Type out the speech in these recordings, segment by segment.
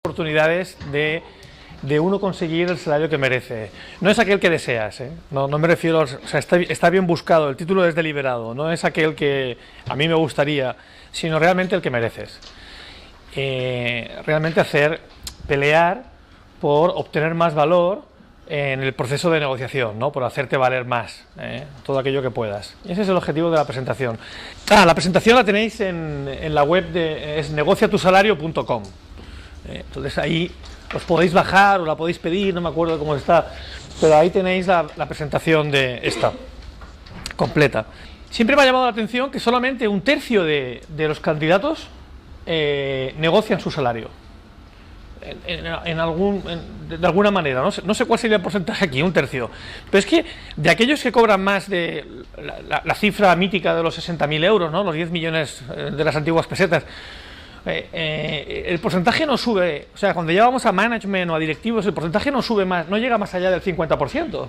oportunidades de uno conseguir el salario que merece. No es aquel que deseas, ¿eh? No me refiero, o sea, está bien buscado, el título es deliberado, no es aquel que a mí me gustaría, sino realmente el que mereces. Realmente pelear por obtener más valor en el proceso de negociación, ¿no? Por hacerte valer más, todo aquello que puedas. Y ese es el objetivo de la presentación. La presentación la tenéis en la web es negociatusalario.com. Entonces ahí os podéis bajar o la podéis pedir, no me acuerdo cómo está, pero ahí tenéis la presentación de esta, completa. Siempre me ha llamado la atención que solamente un tercio de los candidatos negocian su salario. De alguna manera, no sé cuál sería el porcentaje aquí, un tercio. Pero es que de aquellos que cobran más de la cifra mítica de los 60.000 euros, ¿no? Los 10 millones de las antiguas pesetas, el porcentaje no sube, o sea, cuando llevamos a management o a directivos, el porcentaje no sube más, no llega más allá del 50%.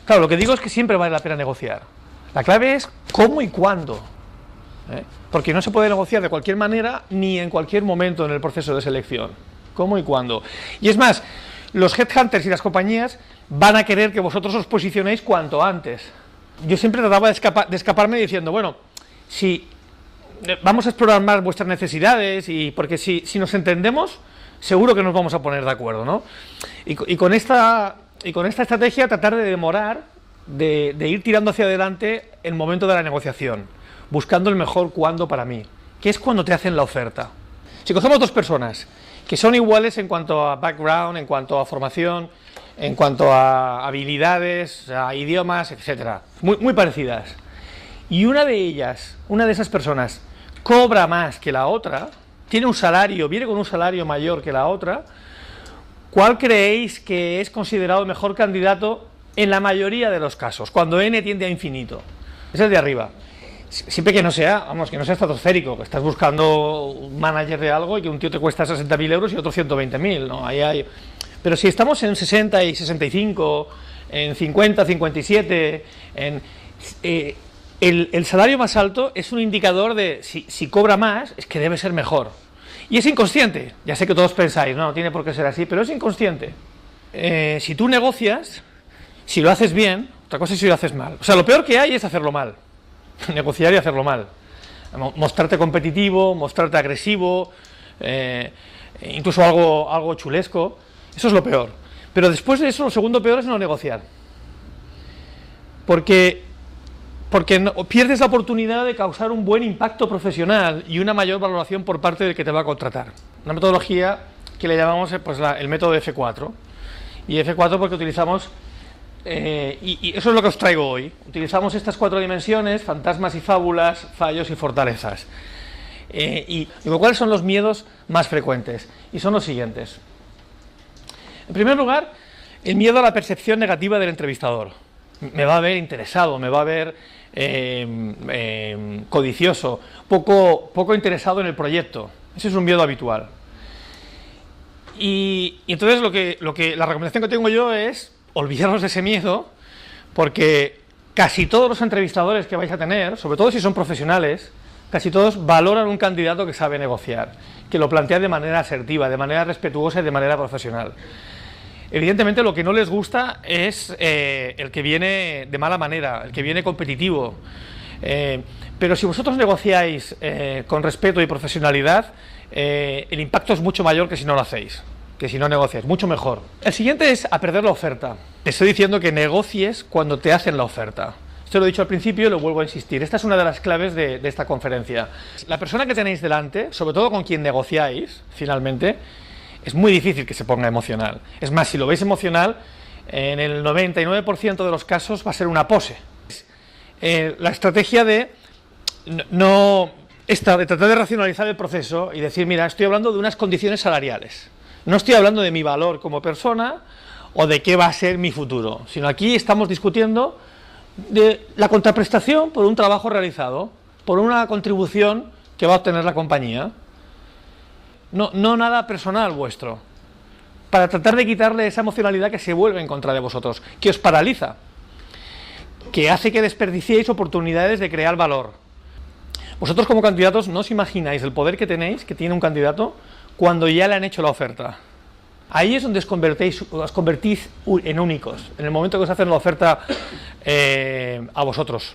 Claro, lo que digo es que siempre vale la pena negociar. La clave es cómo y cuándo. Porque no se puede negociar de cualquier manera ni en cualquier momento en el proceso de selección. ¿Cómo y cuándo? Y es más, los headhunters y las compañías van a querer que vosotros os posicionéis cuanto antes. Yo siempre trataba de escaparme diciendo, bueno, si vamos a explorar más vuestras necesidades, porque si nos entendemos, seguro que nos vamos a poner de acuerdo, ¿no? Y con esta estrategia tratar de demorar, de ir tirando hacia adelante el momento de la negociación, buscando el mejor cuándo para mí, que es cuando te hacen la oferta. Si cogemos dos personas que son iguales en cuanto a background, en cuanto a formación, en cuanto a habilidades, a idiomas, etcétera, muy parecidas, y una de esas personas cobra más que la otra, tiene un salario, viene con un salario mayor que la otra, ¿cuál creéis que es considerado el mejor candidato en la mayoría de los casos, cuando n tiende a infinito? Es el de arriba. Siempre que no sea, que no sea estratosférico, que estás buscando un manager de algo y que un tío te cuesta 60.000 euros y otro 120.000, ¿no? Pero si estamos en 60 y 65, en 50, 57, el salario más alto es un indicador de si cobra más, es que debe ser mejor. Y es inconsciente, ya sé que todos pensáis, no tiene por qué ser así, pero es inconsciente. Si tú negocias, si lo haces bien, otra cosa es si lo haces mal. O sea, lo peor que hay es hacerlo mal. Negociar y hacerlo mal, mostrarte competitivo, mostrarte agresivo, incluso algo chulesco, eso es lo peor. Pero después de eso, lo segundo peor es no negociar, porque pierdes la oportunidad de causar un buen impacto profesional y una mayor valoración por parte del que te va a contratar. Una metodología que le llamamos el método F4, y F4 porque utilizamos y eso es lo que os traigo hoy. Utilizamos estas 4 dimensiones: fantasmas y fábulas, fallos y fortalezas. Y cuáles son los miedos más frecuentes, y son los siguientes. En primer lugar, el miedo a la percepción negativa del entrevistador. Me va a ver interesado, me va a ver codicioso, poco interesado en el proyecto. Ese es un miedo habitual. Y entonces la recomendación que tengo yo es olvidaros de ese miedo, porque casi todos los entrevistadores que vais a tener, sobre todo si son profesionales, casi todos valoran un candidato que sabe negociar, que lo plantea de manera asertiva, de manera respetuosa y de manera profesional. Evidentemente lo que no les gusta es el que viene de mala manera, el que viene competitivo. Pero si vosotros negociáis con respeto y profesionalidad, el impacto es mucho mayor que si no lo hacéis, que si no negocias, mucho mejor. El siguiente es a perder la oferta. Te estoy diciendo que negocies cuando te hacen la oferta. Esto lo he dicho al principio y lo vuelvo a insistir. Esta es una de las claves de esta conferencia. La persona que tenéis delante, sobre todo con quien negociáis, finalmente, es muy difícil que se ponga emocional. Es más, si lo veis emocional, en el 99% de los casos va a ser una pose. La estrategia de tratar de racionalizar el proceso y decir, mira, estoy hablando de unas condiciones salariales. No estoy hablando de mi valor como persona o de qué va a ser mi futuro, sino aquí estamos discutiendo de la contraprestación por un trabajo realizado, por una contribución que va a obtener la compañía. No nada personal vuestro, para tratar de quitarle esa emocionalidad que se vuelve en contra de vosotros, que os paraliza, que hace que desperdiciéis oportunidades de crear valor. Vosotros como candidatos no os imagináis el poder que tenéis, que tiene un candidato, cuando ya le han hecho la oferta. Ahí es donde os convertís en únicos, en el momento que os hacen la oferta a vosotros.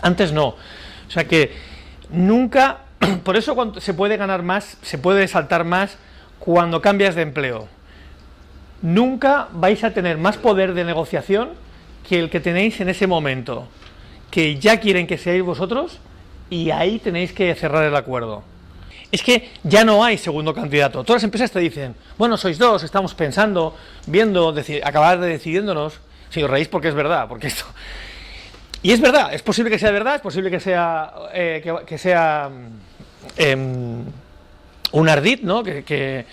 Antes no. O sea que nunca, por eso cuando se puede ganar más, se puede saltar más cuando cambias de empleo. Nunca vais a tener más poder de negociación que el que tenéis en ese momento, que ya quieren que seáis vosotros y ahí tenéis que cerrar el acuerdo. Es que ya no hay segundo candidato. Todas las empresas te dicen, bueno, sois dos, estamos pensando, viendo, acabar de decidiéndonos. Si os reís porque es verdad, porque esto... Y es verdad, es posible que sea verdad, es posible que sea un ardid, ¿no? Que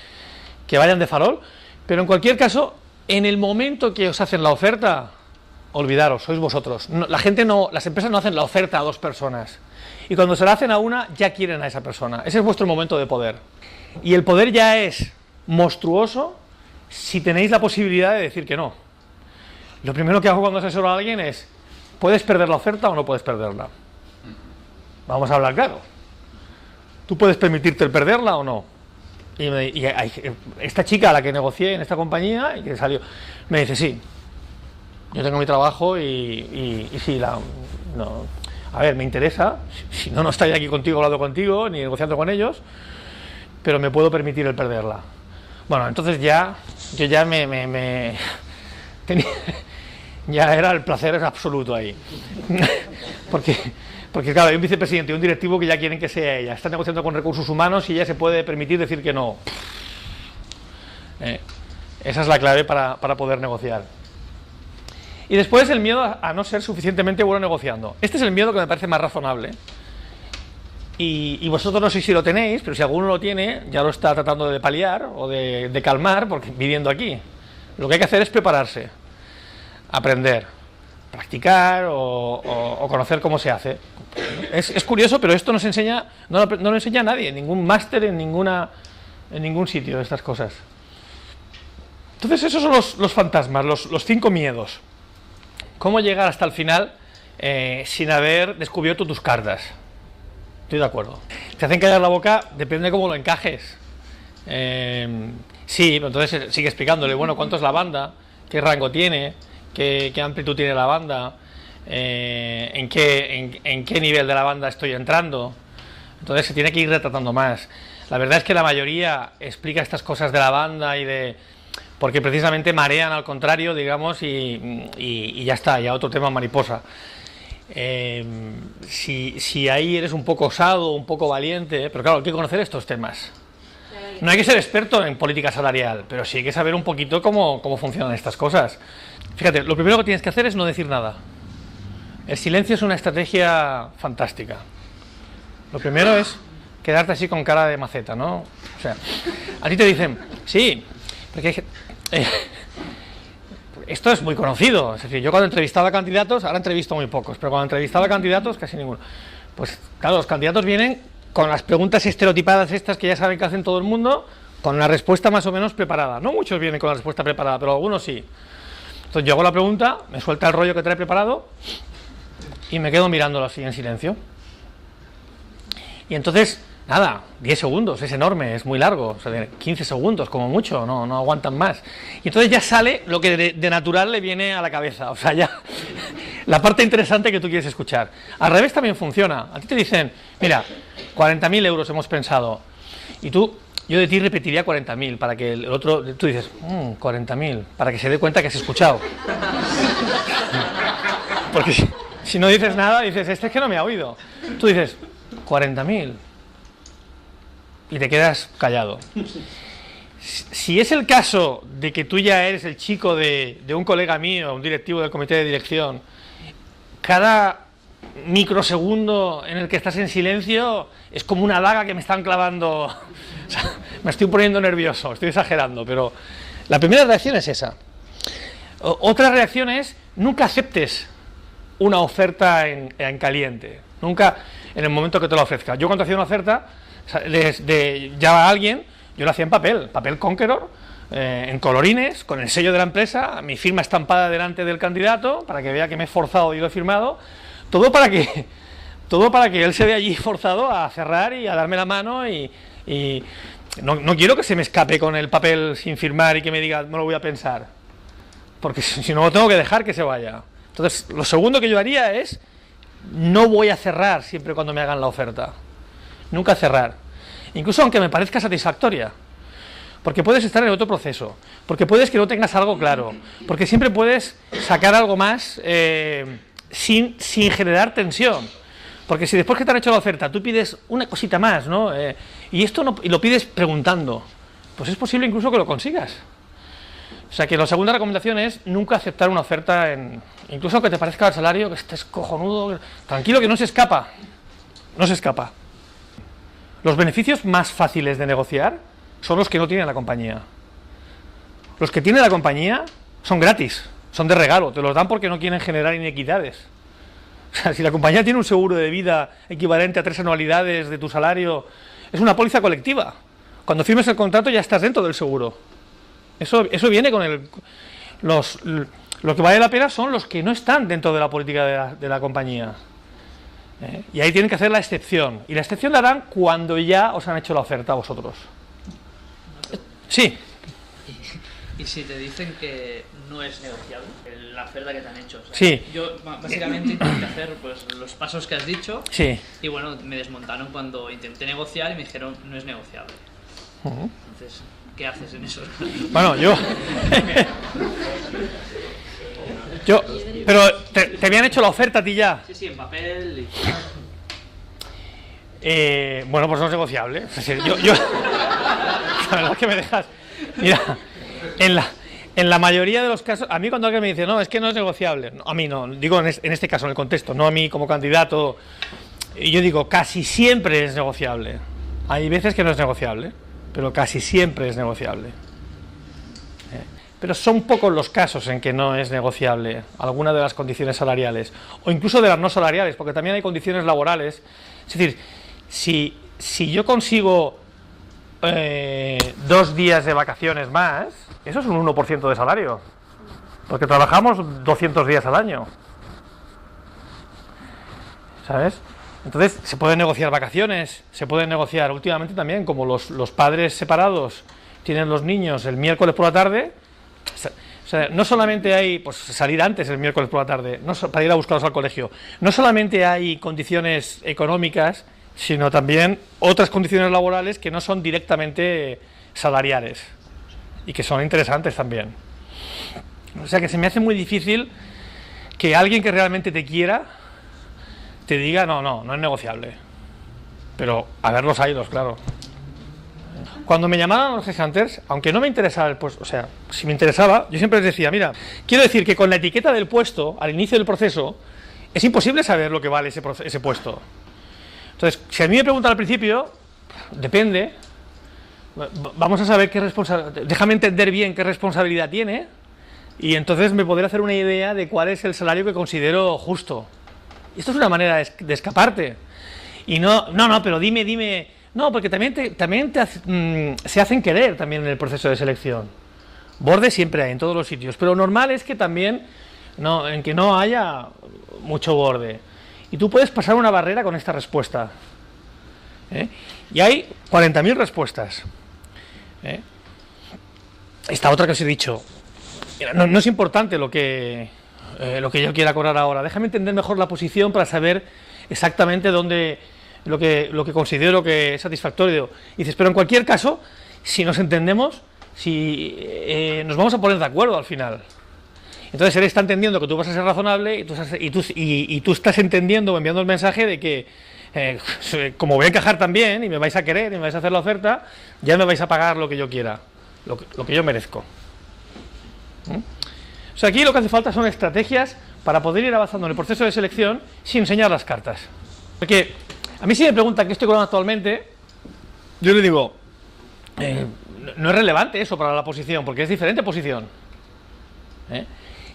vayan de farol, pero en cualquier caso, en el momento que os hacen la oferta, olvidaros, sois vosotros. No, las empresas no hacen la oferta a dos personas. Y cuando se la hacen a una, ya quieren a esa persona. Ese es vuestro momento de poder. Y el poder ya es monstruoso si tenéis la posibilidad de decir que no. Lo primero que hago cuando asesoro a alguien es, ¿puedes perder la oferta o no puedes perderla? Vamos a hablar claro. ¿Tú puedes permitirte el perderla o no? Y esta chica a la que negocié en esta compañía y que salió, me dice, sí, yo tengo mi trabajo y sí, no, a ver, me interesa, si no, no estaría aquí contigo, hablando contigo, ni negociando con ellos, pero me puedo permitir el perderla. Bueno, entonces ya, yo ya tenía, ya era el placer absoluto ahí. Porque claro, hay un vicepresidente y un directivo que ya quieren que sea ella. Está negociando con recursos humanos y ella se puede permitir decir que no. Esa es la clave para poder negociar. Y después el miedo a no ser suficientemente bueno negociando. Este es el miedo que me parece más razonable. Y vosotros no sé si lo tenéis, pero si alguno lo tiene, ya lo está tratando de paliar o de calmar, porque viviendo aquí. Lo que hay que hacer es prepararse, aprender, practicar o conocer cómo se hace. Es curioso, pero esto no se enseña, no lo enseña a nadie, en ningún máster, en ningún sitio de estas cosas. Entonces esos son los fantasmas, los 5 miedos. ¿Cómo llegar hasta el final sin haber descubierto tus cartas? Estoy de acuerdo. Te hacen callar la boca, depende de cómo lo encajes. Sí, pero entonces sigue explicándole, bueno, ¿cuánto es la banda? ¿Qué rango tiene? ¿Qué amplitud tiene la banda? ¿En qué nivel de la banda estoy entrando? Entonces se tiene que ir retratando más. La verdad es que la mayoría explica estas cosas de la banda porque precisamente marean al contrario, digamos, y ya está, ya otro tema mariposa. Si ahí eres un poco osado, un poco valiente, pero claro, hay que conocer estos temas. No hay que ser experto en política salarial, pero sí hay que saber un poquito cómo funcionan estas cosas. Fíjate, lo primero que tienes que hacer es no decir nada. El silencio es una estrategia fantástica. Lo primero es quedarte así con cara de maceta, ¿no? O sea, a ti te dicen, sí, porque esto es muy conocido. Es decir, yo cuando entrevistaba candidatos, ahora entrevisto muy pocos, pero cuando entrevistaba candidatos, casi ninguno. Pues claro, los candidatos vienen con las preguntas estereotipadas estas que ya saben que hacen todo el mundo, con la respuesta más o menos preparada. No muchos vienen con la respuesta preparada, pero algunos sí. Entonces yo hago la pregunta, me suelta el rollo que trae preparado y me quedo mirándolo así en silencio. Y entonces, nada, 10 segundos, es enorme, es muy largo, o sea, 15 segundos como mucho, no aguantan más. Y entonces ya sale lo que de natural le viene a la cabeza, o sea, ya la parte interesante que tú quieres escuchar. Al revés también funciona. A ti te dicen, mira, 40.000 euros hemos pensado, y yo de ti repetiría 40.000 para que el otro, tú dices, 40.000, para que se dé cuenta que has escuchado. Porque si no dices nada, dices, este es que no me ha oído. Tú dices, 40.000 y te quedas callado. Si es el caso de que tú ya eres el chico de un colega mío, un directivo del comité de dirección, cada microsegundo en el que estás en silencio es como una daga que me están clavando. O sea, me estoy poniendo nervioso, estoy exagerando, pero la primera reacción es esa. Otra reacción es, nunca aceptes una oferta en caliente, nunca en el momento que te la ofrezca. Yo cuando hacía una oferta ya a alguien, yo lo hacía en papel Conqueror, en colorines, con el sello de la empresa, mi firma estampada delante del candidato, para que vea que me he esforzado y lo he firmado, todo para que él se vea allí forzado a cerrar y a darme la mano y no quiero que se me escape con el papel sin firmar y que me diga, no lo voy a pensar, porque si no, lo tengo que dejar que se vaya. Entonces, lo segundo que yo haría es, no voy a cerrar siempre cuando me hagan la oferta. Nunca cerrar. Incluso aunque me parezca satisfactoria. Porque puedes estar en otro proceso, porque puedes que no tengas algo claro, porque siempre puedes sacar algo más sin generar tensión. Porque si después que te han hecho la oferta tú pides una cosita más, ¿no? Y lo pides preguntando, pues es posible incluso que lo consigas. O sea que la segunda recomendación es nunca aceptar una oferta, incluso aunque te parezca el salario, que estés cojonudo, tranquilo que no se escapa, no se escapa. Los beneficios más fáciles de negociar son los que no tiene la compañía. Los que tiene la compañía son gratis, son de regalo, te los dan porque no quieren generar inequidades. O sea, si la compañía tiene un seguro de vida equivalente a 3 anualidades de tu salario, es una póliza colectiva. Cuando firmes el contrato ya estás dentro del seguro. Eso viene con lo que vale la pena son los que no están dentro de la política de la compañía. Y ahí tienen que hacer la excepción. Y la excepción la harán cuando ya os han hecho la oferta a vosotros. Sí. Y si te dicen que no es negociable la oferta que te han hecho, o sea, sí. Yo básicamente intenté hacer pues los pasos que has dicho, sí. Y bueno, me desmontaron cuando intenté negociar y me dijeron no es negociable. Entonces, ¿qué haces en eso? Bueno, pero te habían hecho la oferta a ti ya. Sí, en papel bueno, pues no es negociable. Es decir, la verdad es que me dejas. Mira, en la mayoría de los casos, a mí cuando alguien me dice, no, es que no es negociable, no, a mí no, digo en este caso, en el contexto, no a mí como candidato, y yo digo, casi siempre es negociable. Hay veces que no es negociable, pero casi siempre es negociable. Pero son pocos los casos en que no es negociable alguna de las condiciones salariales, o incluso de las no salariales, porque también hay condiciones laborales. Es decir, si yo consigo 2 días de vacaciones más, eso es un 1% de salario, porque trabajamos 200 días al año, ¿sabes? Entonces se pueden negociar vacaciones, se pueden negociar últimamente también, como los padres separados tienen los niños el miércoles por la tarde. O sea, no solamente hay pues salir antes el miércoles por la tarde, para ir a buscarlos al colegio, no solamente hay condiciones económicas, sino también otras condiciones laborales que no son directamente salariales y que son interesantes también. O sea que se me hace muy difícil que alguien que realmente te quiera te diga no es negociable, pero a ver los haylos, claro. Cuando me llamaban los headhunters, aunque no me interesaba el puesto, o sea, si me interesaba, yo siempre les decía, mira, quiero decir que con la etiqueta del puesto, al inicio del proceso, es imposible saber lo que vale ese puesto. Entonces, si a mí me preguntan al principio, depende, vamos a saber qué responsabilidad, déjame entender bien qué responsabilidad tiene, y entonces me podré hacer una idea de cuál es el salario que considero justo. Y esto es una manera de escaparte. Y no, pero dime. No, porque también se hacen querer también en el proceso de selección. Borde siempre hay en todos los sitios, pero normal es que también en que no haya mucho borde. Y tú puedes pasar una barrera con esta respuesta. Y hay 40.000 respuestas. Esta otra que os he dicho. Mira, no es importante lo que yo quiera cobrar ahora. Déjame entender mejor la posición para saber exactamente dónde lo que considero que es satisfactorio. Y dices, pero en cualquier caso, si nos entendemos, nos vamos a poner de acuerdo al final. Entonces él está entendiendo que tú vas a ser razonable y tú estás entendiendo o enviando el mensaje de que como voy a encajar también y me vais a querer y me vais a hacer la oferta, ya me vais a pagar lo que yo quiera, lo que yo merezco. O sea, aquí lo que hace falta son estrategias para poder ir avanzando en el proceso de selección sin enseñar las cartas. Porque a mí si me preguntan qué estoy cobrando actualmente, yo le digo, no es relevante eso para la posición, porque es diferente posición.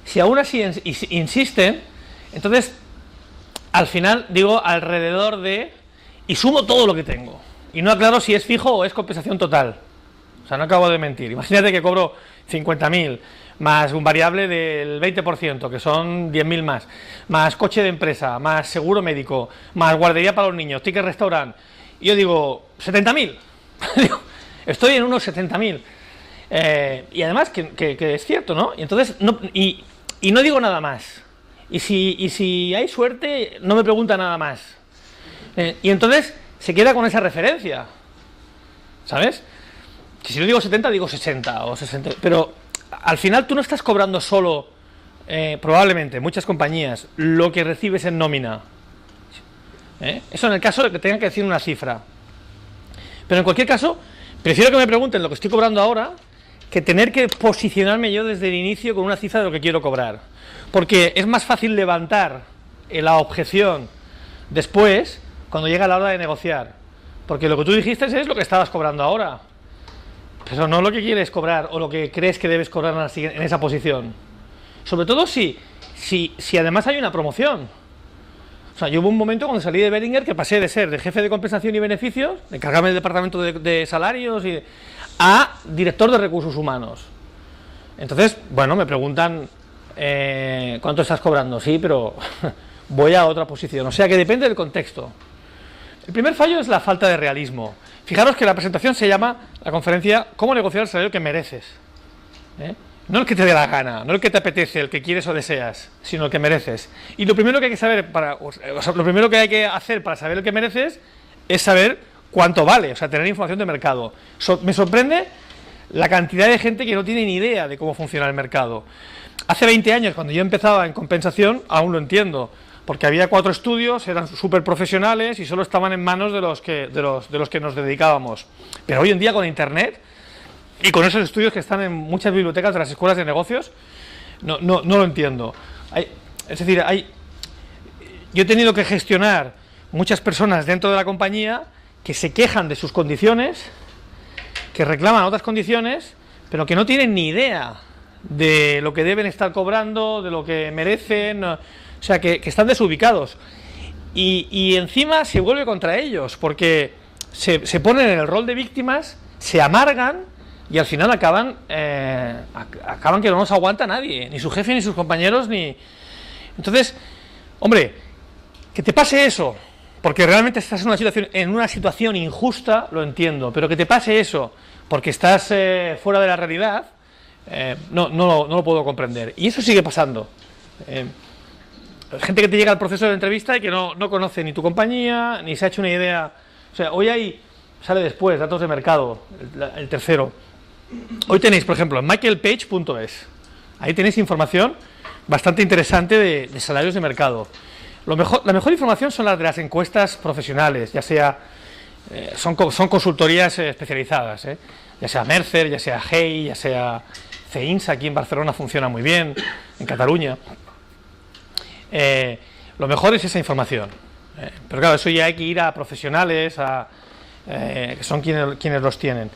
Si aún así insisten, entonces al final digo alrededor de, y sumo todo lo que tengo, y no aclaro si es fijo o es compensación total. O sea, no acabo de mentir. Imagínate que cobro 50.000, más un variable del 20%, que son 10.000 más coche de empresa, más seguro médico, más guardería para los niños, ticket restaurant. Y yo digo, 70.000. estoy en unos 70.000. Y además que es cierto, ¿no? Y entonces, y no digo nada más. Y si hay suerte, no me pregunta nada más. Y entonces se queda con esa referencia, ¿sabes? Que si no digo 70, digo 60 o 60. Pero al final tú no estás cobrando solo, probablemente, muchas compañías, lo que recibes en nómina. Eso en el caso de que tengan que decir una cifra. Pero en cualquier caso, prefiero que me pregunten lo que estoy cobrando ahora que tener que posicionarme yo desde el inicio con una cifra de lo que quiero cobrar. Porque es más fácil levantar la objeción después, cuando llega la hora de negociar. Porque lo que tú dijiste es lo que estabas cobrando ahora. Pero no lo que quieres cobrar o lo que crees que debes cobrar en esa posición. Sobre todo si además hay una promoción. O sea, yo hubo un momento cuando salí de Behringer que pasé de ser de jefe de compensación y beneficios, de encargarme del departamento de salarios, a director de recursos humanos. Entonces, bueno, me preguntan ¿cuánto estás cobrando? Sí, pero voy a otra posición. O sea que depende del contexto. El primer fallo es la falta de realismo. Fijaros que la presentación se llama, la conferencia, ¿cómo negociar el salario que mereces? No el que te dé la gana, no el que te apetece, el que quieres o deseas, sino el que mereces. Y lo primero que hay que saber lo primero que hay que hacer para saber el que mereces es saber cuánto vale, o sea, tener información de mercado. Me sorprende la cantidad de gente que no tiene ni idea de cómo funciona el mercado. Hace 20 años, cuando yo empezaba en compensación, aún lo entiendo, porque había 4 estudios, eran súper profesionales y solo estaban en manos de los que nos dedicábamos. Pero hoy en día con Internet y con esos estudios que están en muchas bibliotecas de las escuelas de negocios, no lo entiendo. Yo he tenido que gestionar muchas personas dentro de la compañía que se quejan de sus condiciones, que reclaman otras condiciones, pero que no tienen ni idea de lo que deben estar cobrando, de lo que merecen, o sea, que están desubicados. Y encima se vuelve contra ellos, porque se ponen en el rol de víctimas, se amargan, y al final acaban que no nos aguanta nadie, ni su jefe, ni sus compañeros, ni... Entonces, hombre, que te pase eso, porque realmente estás en una situación injusta, lo entiendo, pero que te pase eso porque estás fuera de la realidad, no lo puedo comprender. Y eso sigue pasando. Gente que te llega al proceso de entrevista y que no conoce ni tu compañía, ni se ha hecho una idea. O sea, hoy sale después, datos de mercado, el tercero. Hoy tenéis, por ejemplo, en michaelpage.es. Ahí tenéis información bastante interesante de salarios de mercado. La mejor información son las de las encuestas profesionales, ya sea, son consultorías especializadas, ya sea Mercer, ya sea Hey, ya sea CEINSA, aquí en Barcelona funciona muy bien, en Cataluña. Lo mejor es esa información. Pero claro, eso ya hay que ir a profesionales, que son quienes los tienen.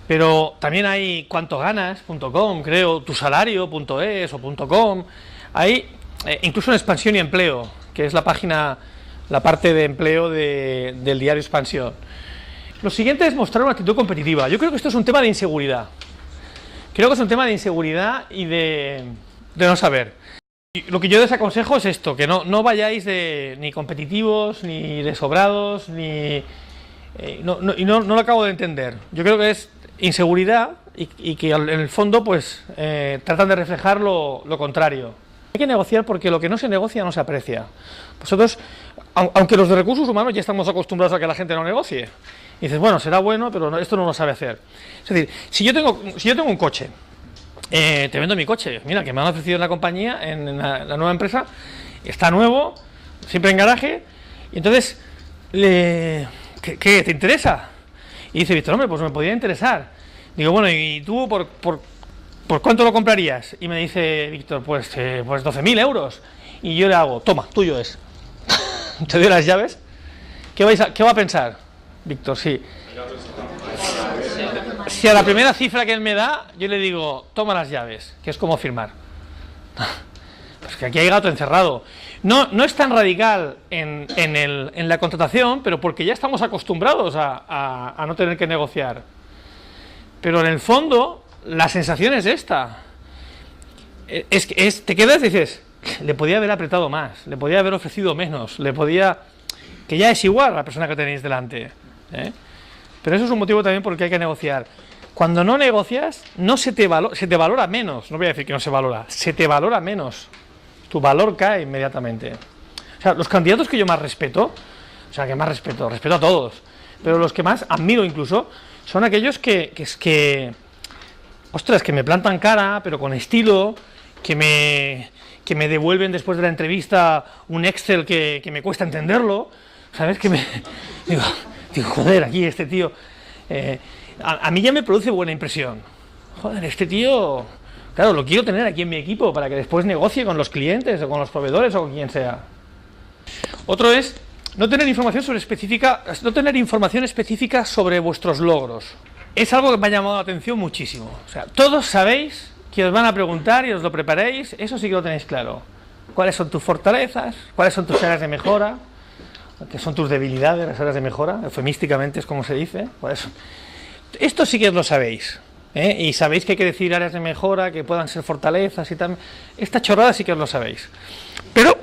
Pero también hay cuantoganas.com, creo, tusalario.es o .com. Hay incluso en Expansión y Empleo, que es la parte de empleo del diario Expansión. Lo siguiente es mostrar una actitud competitiva. Yo creo que esto es un tema de inseguridad. Creo que es un tema de inseguridad y de no saber. Y lo que yo les aconsejo es esto, que no vayáis ni competitivos, ni de sobrados, y no lo acabo de entender. Yo creo que es inseguridad y que en el fondo pues tratan de reflejar lo contrario. Hay que negociar porque lo que no se negocia no se aprecia. Vosotros, aunque los de recursos humanos ya estamos acostumbrados a que la gente no negocie. Y dices, bueno, será bueno, pero esto no lo sabe hacer. Es decir, si yo tengo un coche, te vendo mi coche, mira, que me han ofrecido en la compañía, en la nueva empresa, está nuevo, siempre en garaje, y entonces, ¿qué te interesa? Y dice Víctor, hombre, pues me podría interesar. Digo, bueno, ¿y tú por cuánto lo comprarías? Y me dice Víctor, pues 12.000 euros. Y yo le hago, toma, tuyo es. Te doy las llaves. ¿Qué va a pensar, Víctor? Sí. Si a la primera cifra que él me da, yo le digo, toma las llaves, que es como firmar. Pues que aquí hay gato encerrado. No es tan radical en la contratación, pero porque ya estamos acostumbrados a no tener que negociar. Pero en el fondo, la sensación es esta. Te quedas y dices, le podía haber apretado más, le podía haber ofrecido menos, que ya es igual a la persona que tenéis delante. Pero eso es un motivo también por el que hay que negociar. Cuando no negocias, no se te valora menos. No voy a decir que no se valora, se te valora menos. Tu valor cae inmediatamente. O sea, los candidatos que yo más respeto, respeto a todos, pero los que más admiro incluso, son aquellos que me plantan cara, pero con estilo, que me devuelven después de la entrevista un Excel que me cuesta entenderlo, ¿sabes? Digo, joder, aquí este tío... a mí ya me produce buena impresión. Joder, este tío... Claro, lo quiero tener aquí en mi equipo para que después negocie con los clientes o con los proveedores o con quien sea. Otro es no tener información específica sobre vuestros logros. Es algo que me ha llamado la atención muchísimo. O sea, todos sabéis que os van a preguntar y os lo preparéis, eso sí que lo tenéis claro. ¿Cuáles son tus fortalezas? ¿Cuáles son tus áreas de mejora? ¿Qué son tus debilidades, las áreas de mejora? Eufemísticamente es como se dice. Esto sí que lo sabéis. Y sabéis que hay que decir áreas de mejora, que puedan ser fortalezas y tal. Esta chorrada sí que os lo sabéis. Pero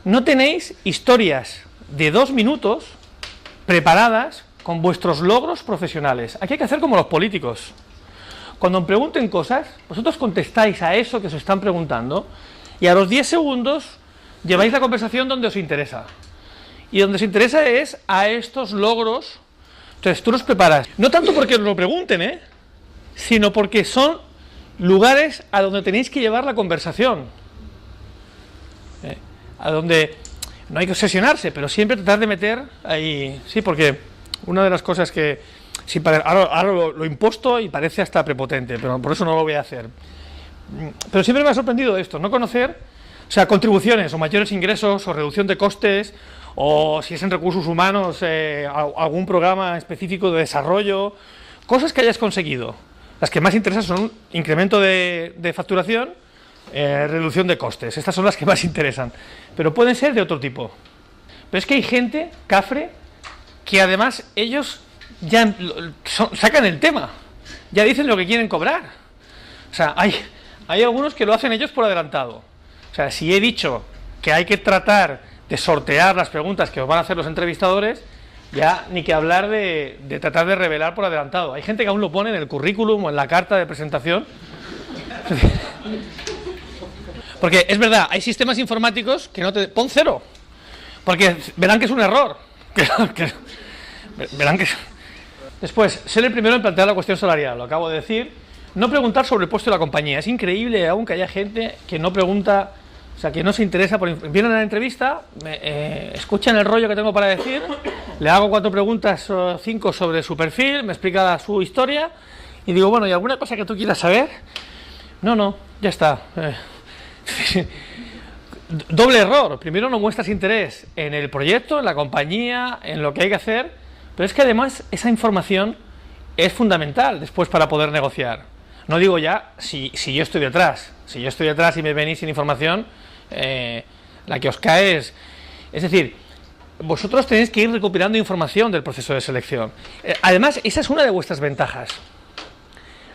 no tenéis historias de 2 minutos preparadas con vuestros logros profesionales. Aquí hay que hacer como los políticos. Cuando os pregunten cosas, vosotros contestáis a eso que os están preguntando y a los 10 segundos lleváis la conversación donde os interesa. Y donde os interesa es a estos logros. Entonces tú los preparas. No tanto porque os lo pregunten, sino porque son lugares a donde tenéis que llevar la conversación. A donde no hay que obsesionarse, pero siempre tratar de meter ahí. Sí, porque una de las cosas que ahora lo imposto y parece hasta prepotente, pero por eso no lo voy a hacer. Pero siempre me ha sorprendido esto, no conocer, o sea, contribuciones o mayores ingresos o reducción de costes, o si es en recursos humanos, algún programa específico de desarrollo, cosas que hayas conseguido. Las que más interesan son incremento de facturación, reducción de costes. Estas son las que más interesan, pero pueden ser de otro tipo. Pero es que hay gente, cafre, que además ellos ya sacan el tema, ya dicen lo que quieren cobrar. O sea, hay algunos que lo hacen ellos por adelantado. O sea, si he dicho que hay que tratar de sortear las preguntas que os van a hacer los entrevistadores, ya ni que hablar de tratar de revelar por adelantado. Hay gente que aún lo pone en el currículum o en la carta de presentación. Porque es verdad, hay sistemas informáticos que no te... Pon 0, porque verán que es un error. Verán que... Después, ser el primero en plantear la cuestión salarial, lo acabo de decir. No preguntar sobre el puesto de la compañía. Es increíble aún que haya gente que no pregunta, o sea, que no se interesa por... Vienen a la entrevista, escuchan el rollo que tengo para decir, le hago 4 preguntas o 5 sobre su perfil, me explica su historia y digo, bueno, ¿y alguna cosa que tú quieras saber? No, ya está. Doble error. Primero no muestras interés en el proyecto, en la compañía, en lo que hay que hacer, pero es que además esa información es fundamental después para poder negociar. No digo ya si yo estoy detrás. Si yo estoy detrás y me venís sin información, la que os cae es... Es decir, vosotros tenéis que ir recopilando información del proceso de selección. Además, esa es una de vuestras ventajas.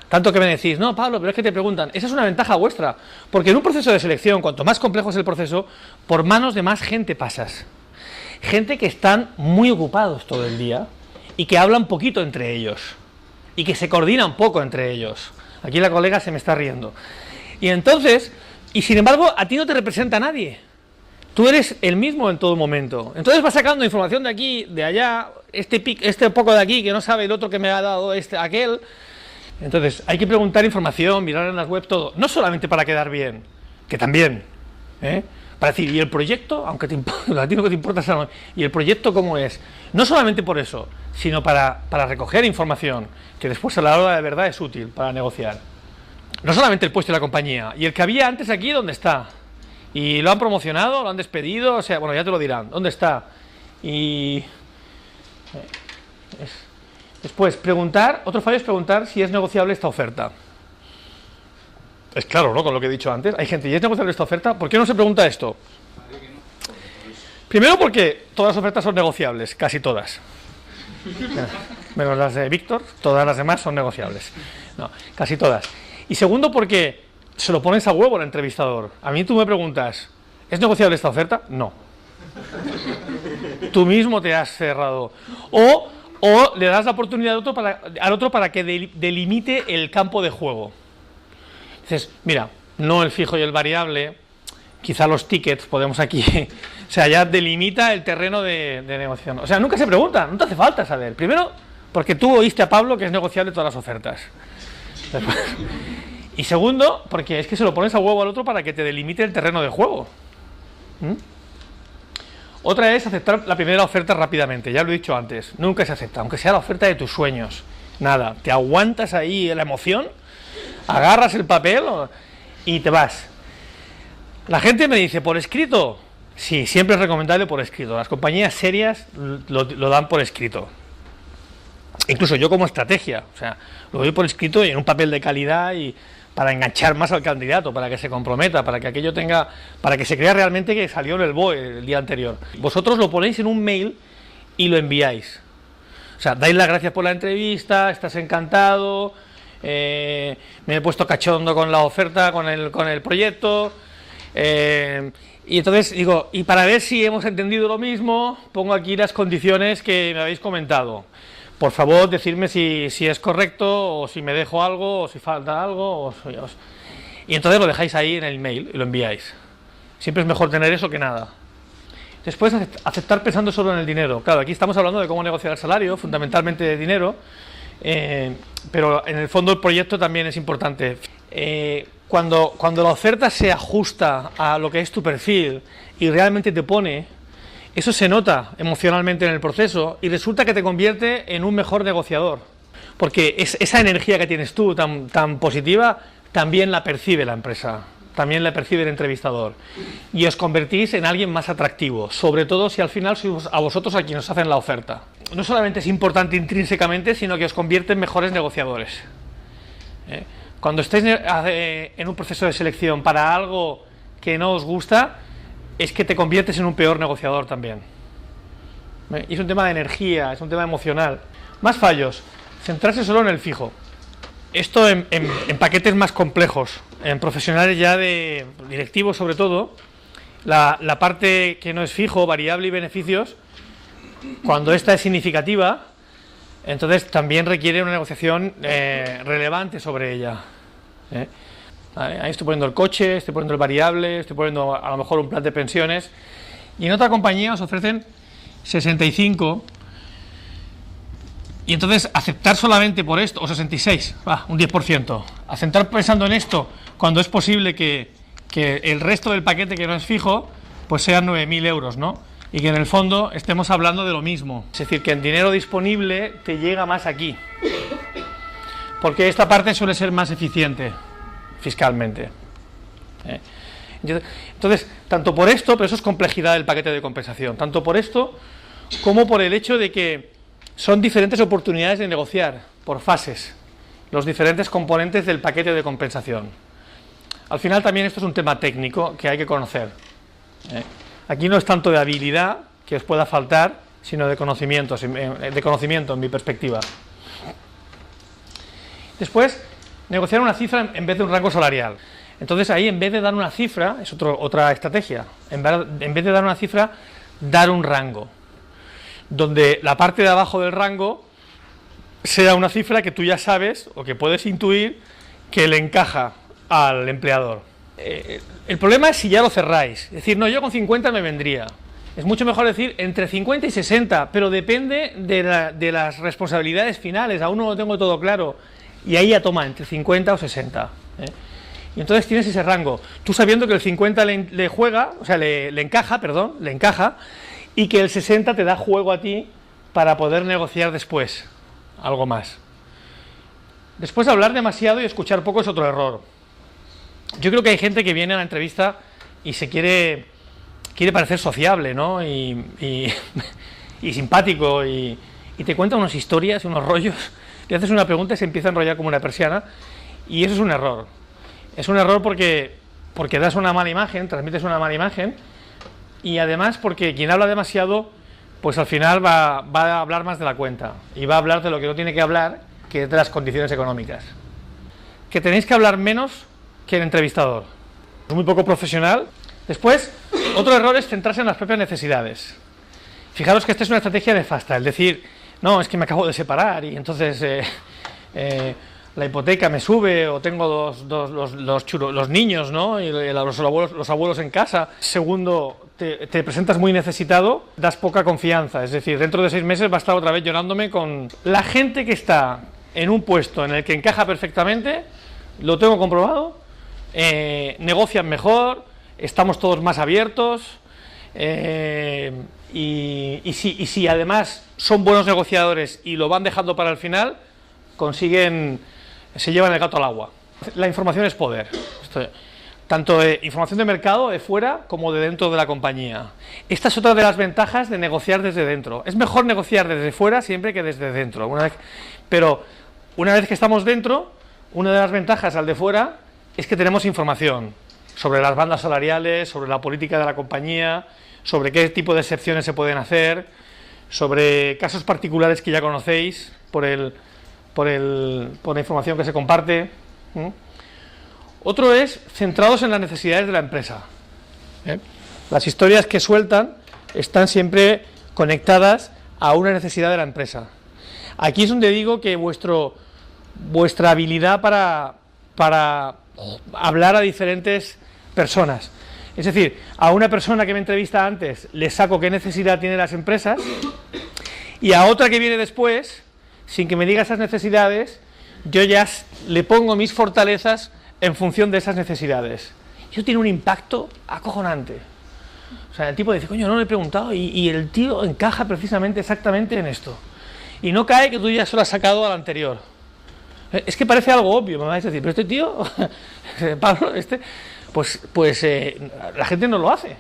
Tanto que me decís, no, Pablo, pero es que te preguntan, esa es una ventaja vuestra, porque en un proceso de selección, cuanto más complejo es el proceso, por manos de más gente pasas. Gente que están muy ocupados todo el día y que hablan poquito entre ellos y que se coordinan poco entre ellos. Aquí la colega se me está riendo. Y entonces, y sin embargo, a ti no te representa nadie. Tú eres el mismo en todo momento. Entonces vas sacando información de aquí, de allá, este poco de aquí que no sabe el otro que me ha dado aquel. Entonces, hay que preguntar información, mirar en las web, todo. No solamente para quedar bien, que también, para decir, ¿y el proyecto? Aunque a ti lo que te importa es algo, ¿y el proyecto cómo es? No solamente por eso, sino para recoger información, que después a la hora de verdad es útil para negociar. No solamente el puesto de la compañía, y el que había antes aquí, ¿dónde está? Y lo han promocionado, lo han despedido, o sea, bueno, ya te lo dirán, ¿dónde está? Y... Después, otro fallo es preguntar si es negociable esta oferta. Es claro, ¿no? Con lo que he dicho antes. Hay gente, ¿y es negociable esta oferta? ¿Por qué no se pregunta esto? Primero porque todas las ofertas son negociables, casi todas. Menos las de Víctor, todas las demás son negociables. No, casi todas. Y segundo porque se lo pones a huevo al entrevistador. A mí tú me preguntas, ¿es negociable esta oferta? No. Tú mismo te has cerrado. o le das la oportunidad al otro para que delimite el campo de juego. Dices, mira, no el fijo y el variable, quizá los tickets, podemos aquí, o sea, ya delimita el terreno de negociación. O sea, nunca se pregunta, no te hace falta saber. Primero, porque tú oíste a Pablo que es negociable todas las ofertas. Y segundo, porque es que se lo pones a huevo al otro para que te delimite el terreno de juego. Otra es aceptar la primera oferta rápidamente, ya lo he dicho antes, nunca se acepta, aunque sea la oferta de tus sueños. Nada, te aguantas ahí la emoción, agarras el papel y te vas. La gente me dice, ¿por escrito? Sí, siempre es recomendable por escrito. Las compañías serias lo dan por escrito. Incluso yo como estrategia, o sea, lo doy por escrito y en un papel de calidad y para enganchar más al candidato, para que se comprometa, para que aquello tenga, para que se crea realmente que salió en el BOE el día anterior. Vosotros lo ponéis en un mail y lo enviáis. O sea, dais las gracias por la entrevista, estás encantado, me he puesto cachondo con la oferta, con el proyecto, y entonces digo, y para ver si hemos entendido lo mismo, pongo aquí las condiciones que me habéis comentado. Por favor, decidme si es correcto, o si me dejo algo, o si falta algo, y entonces lo dejáis ahí en el email y lo enviáis. Siempre es mejor tener eso que nada. Después, aceptar pensando solo en el dinero. Claro, aquí estamos hablando de cómo negociar el salario, fundamentalmente de dinero, pero en el fondo el proyecto también es importante. Cuando la oferta se ajusta a lo que es tu perfil y realmente te pone, eso se nota emocionalmente en el proceso y resulta que te convierte en un mejor negociador, porque esa energía que tienes tú tan positiva también la percibe la empresa, también la percibe el entrevistador y os convertís en alguien más atractivo, sobre todo si al final sois a vosotros a quienes os hacen la oferta. No solamente es importante intrínsecamente, sino que os convierte en mejores negociadores. Cuando estéis en un proceso de selección para algo que no os gusta, es que te conviertes en un peor negociador también. Y es un tema de energía, es un tema emocional. Más fallos, centrarse solo en el fijo. Esto en paquetes más complejos, en profesionales ya de directivos sobre todo, la parte que no es fijo, variable y beneficios, cuando esta es significativa, entonces también requiere una negociación relevante sobre ella. Ahí estoy poniendo el coche, estoy poniendo el variable, estoy poniendo a lo mejor un plan de pensiones, y en otra compañía os ofrecen 65, y entonces aceptar solamente por esto, o 66, un 10%, aceptar pensando en esto cuando es posible que el resto del paquete que no es fijo pues sean 9.000 euros, ¿no? Y que en el fondo estemos hablando de lo mismo, es decir, que en dinero disponible te llega más aquí, porque esta parte suele ser más eficiente fiscalmente. Entonces, tanto por esto, pero eso es complejidad del paquete de compensación, tanto por esto como por el hecho de que son diferentes oportunidades de negociar por fases, los diferentes componentes del paquete de compensación. Al final también esto es un tema técnico que hay que conocer. Aquí no es tanto de habilidad que os pueda faltar, sino de conocimiento en mi perspectiva. Después, negociar una cifra en vez de un rango salarial. Entonces ahí, en vez de dar una cifra, es otra estrategia, en vez de dar una cifra, dar un rango, donde la parte de abajo del rango sea una cifra que tú ya sabes o que puedes intuir que le encaja al empleador. El problema es si ya lo cerráis, es decir, no, yo con 50 me vendría. Es mucho mejor decir entre 50 y 60, pero depende de las responsabilidades finales, aún no lo tengo todo claro, y ahí ya toma entre 50 o 60. Y entonces tienes ese rango, tú sabiendo que el 50 le juega, o sea, le encaja, y que el 60 te da juego a ti para poder negociar después algo más. Después, hablar demasiado y escuchar poco es otro error. Yo creo que hay gente que viene a la entrevista y se quiere parecer sociable, ¿no? Y simpático, y te cuenta unas historias, unos rollos, le haces una pregunta y se empieza a enrollar como una persiana, y eso es un error. Es un error porque das una mala imagen, transmites una mala imagen, y además porque quien habla demasiado, pues al final va a hablar más de la cuenta, y va a hablar de lo que no tiene que hablar, que es de las condiciones económicas. Que tenéis que hablar menos que el entrevistador. Es muy poco profesional. Después, otro error es centrarse en las propias necesidades. Fijaros que esta es una estrategia nefasta, es decir, no, es que me acabo de separar y entonces la hipoteca me sube, o tengo los niños, ¿no? Y los abuelos en casa. Segundo, te presentas muy necesitado, das poca confianza. Es decir, dentro de 6 meses va a estar otra vez llorándome con... La gente que está en un puesto en el que encaja perfectamente, lo tengo comprobado, negocian mejor, estamos todos más abiertos, y si además son buenos negociadores y lo van dejando para el final, se llevan el gato al agua. La información es poder. Tanto de información de mercado, de fuera, como de dentro de la compañía. Esta es otra de las ventajas de negociar desde dentro. Es mejor negociar desde fuera siempre que desde dentro. Pero una vez que estamos dentro, una de las ventajas al de fuera es que tenemos información sobre las bandas salariales, sobre la política de la compañía, sobre qué tipo de excepciones se pueden hacer, sobre casos particulares que ya conocéis por la información que se comparte. Otro es centrados en las necesidades de la empresa. Las historias que sueltan están siempre conectadas a una necesidad de la empresa. Aquí es donde digo que vuestra habilidad para hablar a diferentes personas, es decir, a una persona que me entrevista antes le saco qué necesidad tienen las empresas, y a otra que viene después, sin que me diga esas necesidades, yo ya le pongo mis fortalezas en función de esas necesidades. Eso tiene un impacto acojonante. O sea, el tipo dice, coño, no le he preguntado, y el tío encaja precisamente exactamente en esto. Y no cae que tú ya se lo has sacado al anterior. Es que parece algo obvio, me vais a decir, pero este tío, Pablo, pues la gente no lo hace.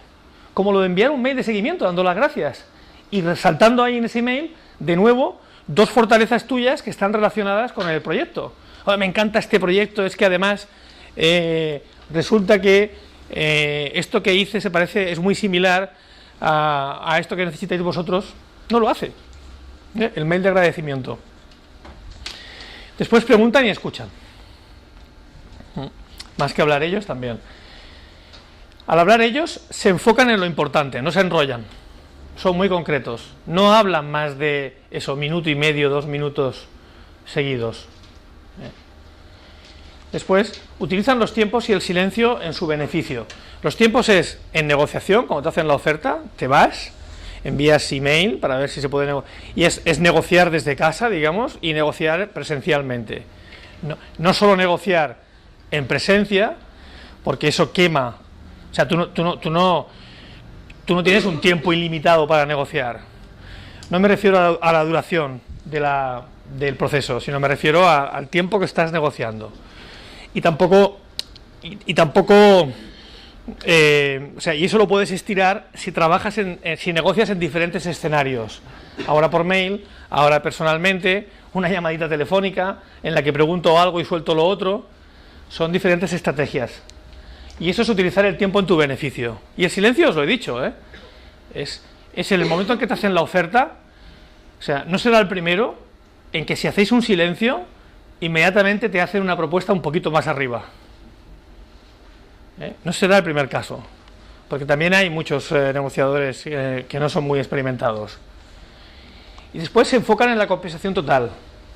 Como lo de enviar un mail de seguimiento dando las gracias y resaltando ahí en ese mail, de nuevo, 2 fortalezas tuyas que están relacionadas con el proyecto. Oye, me encanta este proyecto, es que además resulta que esto que hice es muy similar a esto que necesitáis vosotros. No lo hace. El mail de agradecimiento. Después preguntan y escuchan. Más que hablar ellos también. Al hablar ellos se enfocan en lo importante, no se enrollan. Son muy concretos. No hablan más de eso, 1,5 minutos, 2 minutos seguidos. Después utilizan los tiempos y el silencio en su beneficio. Los tiempos es en negociación, cuando te hacen la oferta, te vas, envías email para ver si se puede negociar, y es negociar desde casa, digamos, y negociar presencialmente. No solo negociar en presencia, porque eso quema. O sea, tú no tienes un tiempo ilimitado para negociar. No me refiero a la duración del proceso, sino me refiero al tiempo que estás negociando. Y tampoco o sea, y eso lo puedes estirar si trabajas si negocias en diferentes escenarios. Ahora por mail, ahora personalmente, una llamadita telefónica en la que pregunto algo y suelto lo otro. Son diferentes estrategias. Y eso es utilizar el tiempo en tu beneficio. Y el silencio, os lo he dicho, es en el momento en que te hacen la oferta. O sea, no será el primero en que si hacéis un silencio, inmediatamente te hacen una propuesta un poquito más arriba. No será el primer caso, porque también hay muchos negociadores que no son muy experimentados. Y después se enfocan en la compensación total,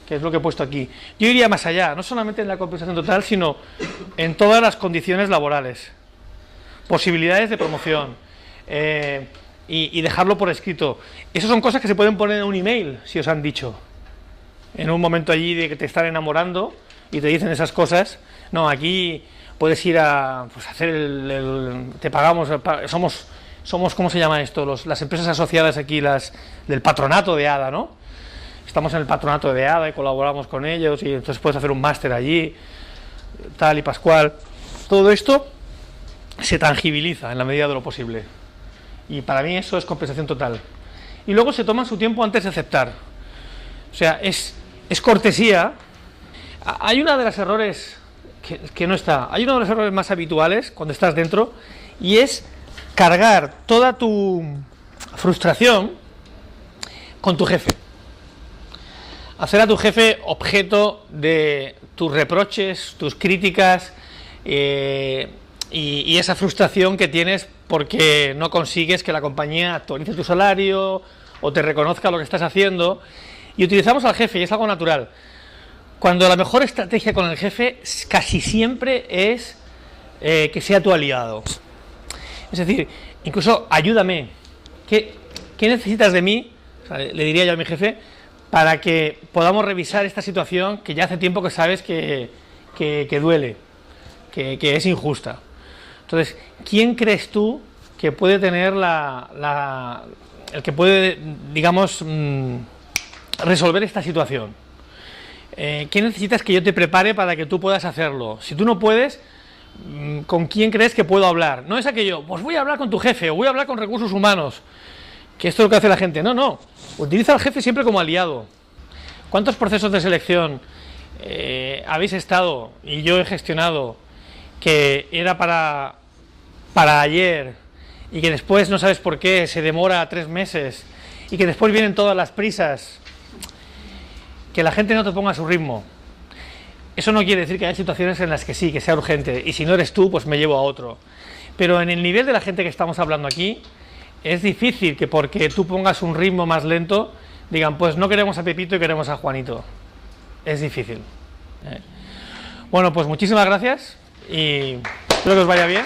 que es lo que he puesto aquí. Yo iría más allá, no solamente en la compensación total, sino en todas las condiciones laborales, posibilidades de promoción, y dejarlo por escrito. Esas son cosas que se pueden poner en un email, si os han dicho. En un momento allí de que te están enamorando y te dicen esas cosas. No, aquí puedes ir a hacer te pagamos, somos ¿cómo se llama esto? Las empresas asociadas aquí, las del patronato de ADA, ¿no? Estamos en el patronato de ADA y colaboramos con ellos, y entonces puedes hacer un máster allí, tal y pascual. Todo esto se tangibiliza en la medida de lo posible. Y para mí eso es compensación total. Y luego se toman su tiempo antes de aceptar. O sea, es cortesía. Hay uno de los errores que no está. Hay uno de los errores más habituales cuando estás dentro, y es cargar toda tu frustración con tu jefe. Hacer a tu jefe objeto de tus reproches, tus críticas, y esa frustración que tienes porque no consigues que la compañía actualice tu salario o te reconozca lo que estás haciendo. y utilizamos al jefe, y es algo natural. Cuando la mejor estrategia con el jefe casi siempre es que sea tu aliado. Es decir, incluso ayúdame. ¿Qué necesitas de mí? O sea, le diría yo a mi jefe, para que podamos revisar esta situación que ya hace tiempo que sabes que duele, que es injusta. Entonces, ¿quién crees tú que puede tener el que puede, digamos, resolver esta situación? ¿Qué necesitas que yo te prepare para que tú puedas hacerlo? Si tú no puedes, ¿con quién crees que puedo hablar? No es aquello, pues voy a hablar con tu jefe o voy a hablar con recursos humanos, que esto es lo que hace la gente. No, no, utiliza al jefe siempre como aliado. ¿Cuántos procesos de selección habéis estado y yo he gestionado que era para ayer y que después no sabes por qué se demora 3 meses y que después vienen todas las prisas? Que la gente no te ponga a su ritmo. Eso no quiere decir que haya situaciones en las que sí, que sea urgente, y si no eres tú, pues me llevo a otro. Pero en el nivel de la gente que estamos hablando aquí, es difícil que porque tú pongas un ritmo más lento, digan, pues no queremos a Pepito y queremos a Juanito. Es difícil. Bueno, pues muchísimas gracias y espero que os vaya bien.